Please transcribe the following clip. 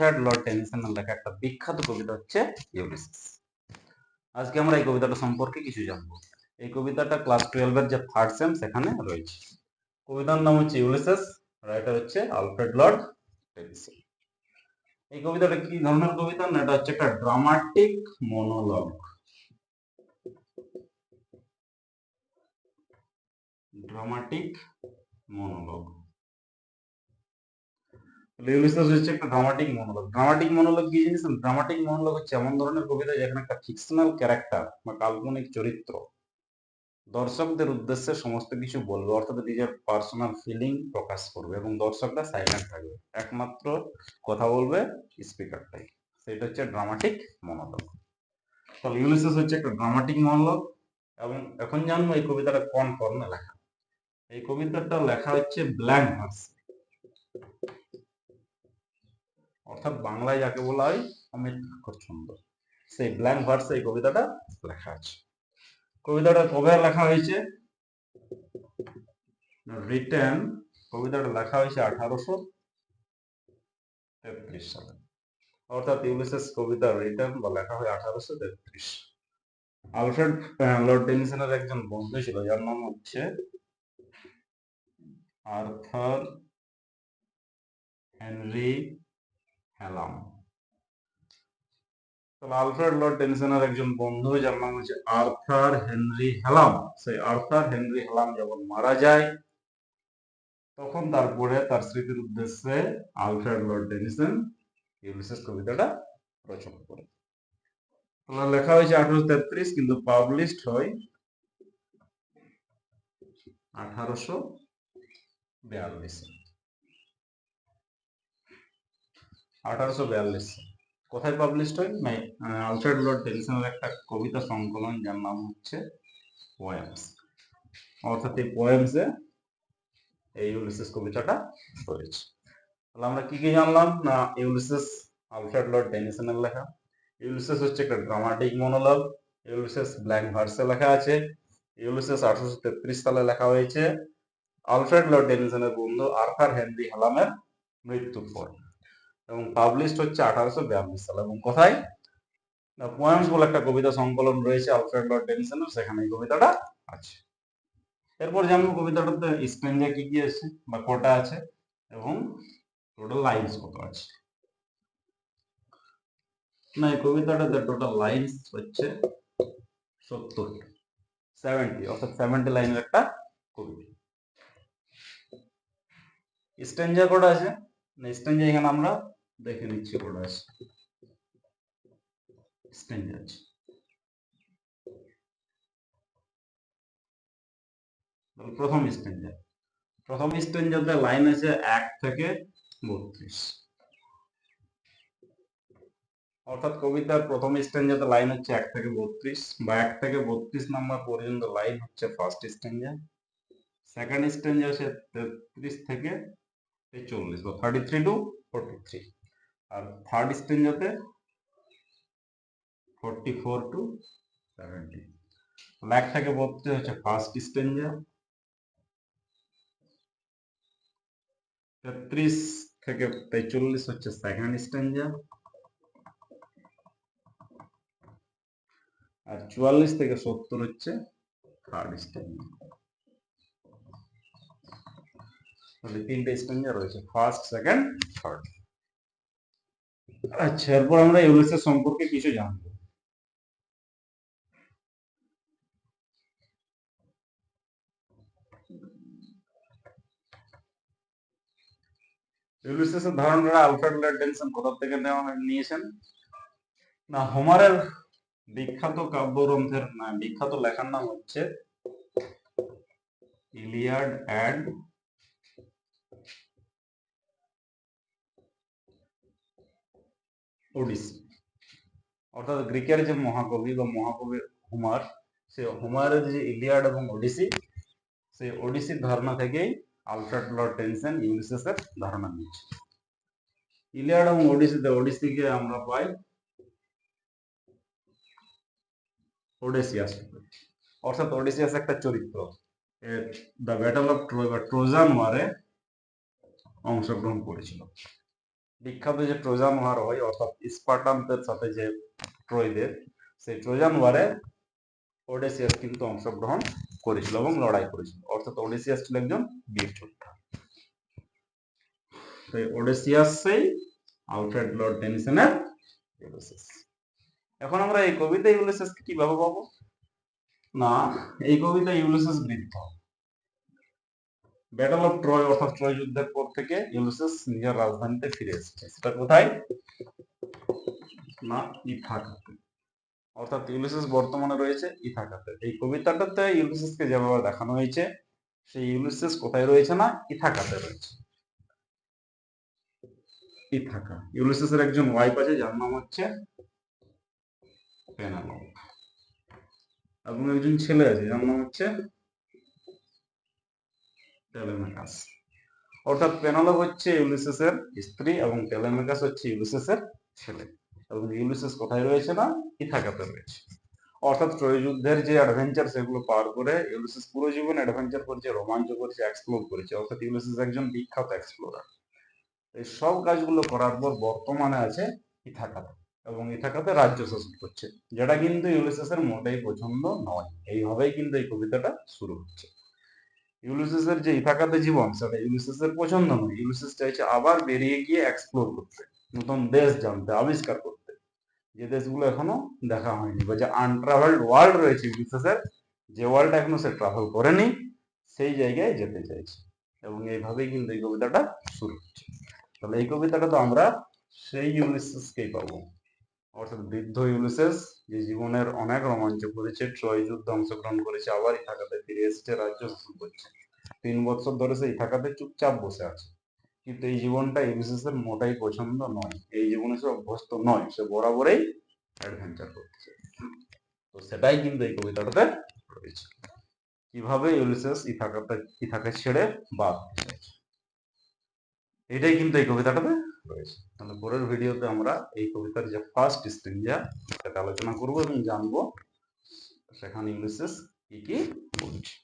Lord টেনিসনের লেখা একটা বিখ্যাত কবিতা হচ্ছে ইউলিসিস। আজকে আমরা এই কবিতাটা সম্পর্কে কিছু জানবো। এই কবিতাটা ক্লাস 12 এর যে থার্ড সেম সেখানে রয়েছে। কবিতার নাম হচ্ছে ইউলিসিস, রাইটার হচ্ছে আলফ্রেড লর্ড টেনিসন। এই কবিতাটা কি ধরনের কবিতা না, এটা হচ্ছে একটা dramatic monologue. Dramatic monologue Ulysses হচ্ছে একটা ড্রামাটিক মনোলগ। ড্রামাটিক মনোলগ কি জিনিস? ড্রামাটিক মনোলগ হচ্ছে এমন ধরনের কবিতা যেখানে একটা ফিকশনাল ক্যারেক্টার বা কাল্পনিক চরিত্র দর্শকদের উদ্দেশ্যে সমস্ত কিছু বলবে, অর্থাৎ নিজের পার্সোনাল ফিলিং প্রকাশ করবে এবং দর্শকরা সাইলেন্ট থাকবে, একমাত্র কথা বলবে স্পিকারটাই। সেটা হচ্ছে ড্রামাটিক মনোলগ। তাহলে ইউলিসিস হচ্ছে একটা ড্রামাটিক মনোলগ। এবং এখন জানবো এই কবিতাটা কোন ফর্মে লেখা। এই কবিতাটা লেখা হচ্ছে ব্ল্যাঙ্ক ভার্স, অর্থাৎ বাংলায় যাকে বলা হয় অমিত ছন্দ, সেই ব্ল্যাঙ্ক ভার্সে এই কবিতাটা লেখা আছে। কবিতাটা কবে লেখা হয়েছে? রিটেন, কবিতাটা লেখা হয়েছে 1833 সালে, অর্থাৎ ইউলিসিস কবিতা রিটেন বা লেখা হয় 1833। আলফ্রেড লর্ড টেনিসনের একজন বন্ধু ছিল যার নাম হচ্ছে আর্থার হেনরি হ্যালাম। তাহলে আলফ্রেড লর্ড টেনিসনের একজন বন্ধু যার নাম হচ্ছে আর্থার হেনরি হ্যালাম, সেই আর্থার হেনরি হ্যালাম যখন মারা যায় তখন তারপরে তার স্মৃতির উদ্দেশ্যে আলফ্রেড লর্ড টেনিসন ইউলিসিস কবিতাটা রচনা করে। লেখা হয়েছে 1833, কিন্তু পাবলিশড হয় 1842। 1842 কোথায় পাবলিশড হয়? আলফ্রেড লর্ড টেনিসনের একটা কবিতা সংকলন যার নাম হচ্ছে পোয়েমস, অর্থাৎ এই পোয়েমসে এই ইউলিসিস কবিতাটা রয়েছে। তাহলে আমরা কি কি জানলাম না, ইউলিসিস আলফ্রেড লর্ড টেনিসনের লেখা। ইউলিসিস হচ্ছে একটা ড্রামাটিক মনোলগ। ইউলিসিস ব্ল্যাঙ্ক ভার্সে লেখা আছে। ইউলিসিস 1833 সালে লেখা হয়েছে আলফ্রেড লর্ড টেনিসনের বন্ধু আর্থার হেনরি হ্যালামের মৃত্যুর পর, এবং পাবলিশড হচ্ছে 1842 সালে। এবং কোথায়? পোয়েমস বলে একটা কবিতা সংকলন রয়েছে আলফ্রেড লর্ড টেনিসনের, সেখানে এই কবিতাটা আছে। এরপর জানবো কবিতাটাতে স্ট্যান্জা কি কি আছে বা কটা আছে এবং টোটাল লাইনস কত আছে। না, এই কবিতাটাতে টোটাল লাইনস হচ্ছে 70, অর্থাৎ 70 লাইনের একটা কবিতা। স্ট্যান্জা কটা আছে না, স্ট্যান্জা এখানে আমরা দেখে নিচ্ছি কটা আছে। স্ট্যান্জা আছে, প্রথম স্ট্যান্জাতে লাইন আছে 1 থেকে 32, অর্থাৎ কবিতার প্রথম স্ট্যান্জাতে লাইন হচ্ছে 1 থেকে 32 বা 1 থেকে 32 নাম্বার পর্যন্ত লাইন হচ্ছে ফার্স্ট স্ট্যান্জা। সেকেন্ড স্ট্যান্জা হচ্ছে 33 থেকে 43 বা 33 টু 43, আর থার্ড স্ট্যান্জাতে 44 টু 70। 1 থেকে 32 হচ্ছে ফার্স্ট স্ট্যান্জা, 33 থেকে 43 হচ্ছে সেকেন্ড স্ট্যান্জা, আর 44 থেকে 70 হচ্ছে থার্ড স্ট্যান্জা। তাহলে তিনটে স্ট্যান্জা রয়েছে, ফার্স্ট, সেকেন্ড, থার্ড। আচ্ছা, এরপর আমরা ইউলিসিস সম্পর্কে কিছু জানবো। ইউলিসিসের ধারণাটা আলফ্রেড লর্ড টেনিসন কোথা থেকে নিয়েছেন না, হোমারের বিখ্যাত কাব্যগ্রন্থের বিখ্যাত লেখার নাম হচ্ছে ইলিয়াড অ্যান্ড ওডিসি, অর্থাৎ গ্রিকের যে মহাকবি বা মহাকবি হোমার, সে হোমারের যে ইলিয়াড এবং ওডিসি, সেই ওডিসির ধারণা থেকেই আলফ্রেড লর্ড টেনিসন ইউলিসিসের ধারণা নিয়েছে। ইলিয়াড এবং ওডিসিতে ওডিসিকে আমরা পাই ওডেসিয়াস, অর্থাৎ ওডেসিয়াস একটা চরিত্র দ্য ব্যাটল অফ ট্রয় বা ট্রোজান ওয়ারে অংশগ্রহণ করেছিল। বিখ্যাত যে ট্রোজান ওয়ার হয়, অর্থাৎ স্পার্টানদের সাথে যে ট্রয়দের, সেই ট্রোজান ওয়ারে ওডেসিয়াস কিন্তু অংশগ্রহণ করেছিল এবং লড়াই করেছিল, অর্থাৎ ওডেসিয়াস ছিল একজন বীর যোদ্ধা। তো ওডেসিয়াস সেই আলফ্রেড লর্ড টেনিসনের ইউলিসিস। এখন আমরা এই কবিতা ইউলিসিসকে কিভাবে পাবো? না, এই কবিতা ইউলিসিস বৃদ্ধ। ব্যাটল অফ ট্রয় অর্থাৎ ট্রয় যুদ্ধের পর থেকে ইউলিসিস নিজের রাজধানীতে ফিরে এসেছে। সেটা কোথায়? না, ইথাকাতে। অর্থাৎ ইউলিসিস বর্তমানে রয়েছে ইথাকাতে। এই কবিতাটাতে ইউলিসিসকে যেভাবে দেখানো হয়েছে, সেই ইউলিসিস কোথায় রয়েছে? না, ইথাকাতে রয়েছে। ইথাকা। ইউলিসিসের একজন ওয়াইফ আছে যার নাম হচ্ছে পেনেলোপ, এবং একজন ছেলে আছে যার নাম হচ্ছে টেলেমেকাস। অর্থাৎ পেনেলোপ হচ্ছে ইউলিসিসের স্ত্রী এবং টেলেমেকাস হচ্ছে ইউলিসিসের ছেলে। এবং ইউলিসিস কোথায় রয়েছে? না, ইথাকাতে রয়েছে। অর্থাৎ ট্রয় যুদ্ধের যে অ্যাডভেঞ্চার, সেগুলো পার করে ইউলিসিস পুরো জীবন অ্যাডভেঞ্চার করেছে, রোমাঞ্চ করেছে, এক্সপ্লোর করেছে। অর্থাৎ ইউলিসিস একজন বিখ্যাত এক্সপ্লোরার। এই সব কাজগুলো করার পর বর্তমানে আছে ইথাকাতে, এবং ইথাকাতে রাজ্য শাসন করছে, যেটা কিন্তু ইউলিসিসের মোটেই পছন্দ নয়। এইভাবেই কিন্তু এই কবিতাটা শুরু হচ্ছে। ইউলিসিসের যে ইথাকাতে জীবন, সেটা ইউলিসিসের পছন্দ নয়। ইউলিসিস চাইছে আবার বেরিয়ে গিয়ে এক্সপ্লোর করতে, নতুন দেশ জানতে, আবিষ্কার করতে, যে দেশগুলো এখনো দেখা হয়নি, বা যে আনট্রাভেলড ওয়ার্ল্ড রয়েছে ইউলিসিসের, যে ওয়ার্ল্ড এখনো সে ট্রাভেল করেনি, সেই জায়গায় যেতে চাইছে। এবং এইভাবেই কিন্তু এই কবিতাটা শুরু হচ্ছে। তাহলে এই কবিতাটা তো আমরা সেই ইউলিসিসকেই পাবো, অর্থাৎ বৃদ্ধ ইউলিসিস, যে জীবনের অনেক রোমাঞ্চ করেছে, ট্রয় যুদ্ধে অংশগ্রহণ করেছে, আবার ইথাকাতে ফিরে এসেছে, রাজ্য শাসন করছে। 3 বছর ধরে সে ইথাকাতে চুপচাপ বসে আছে। কিন্তু এই জীবনটা ইউলিসিসের মোটাই পছন্দ নয়। এই জীবনে সে অভ্যস্ত নয়, সে বরাবরই অ্যাডভেঞ্চার করছে। তো সেটাই কিন্তু এই কবিতাটাতে রয়েছে, কিভাবে ইউলিসিস ইথাকা ছেড়ে বাদ দিয়েছে, এটাই কিন্তু এই কবিতাটাতে রয়েছে। তাহলে পরের ভিডিওতে আমরা এই কবিতার যে ফার্স্ট স্ট্যাঞ্জা, সেটা আলোচনা করব এবং জানবো সেখানে ইউলিসিস কি কি বলছে।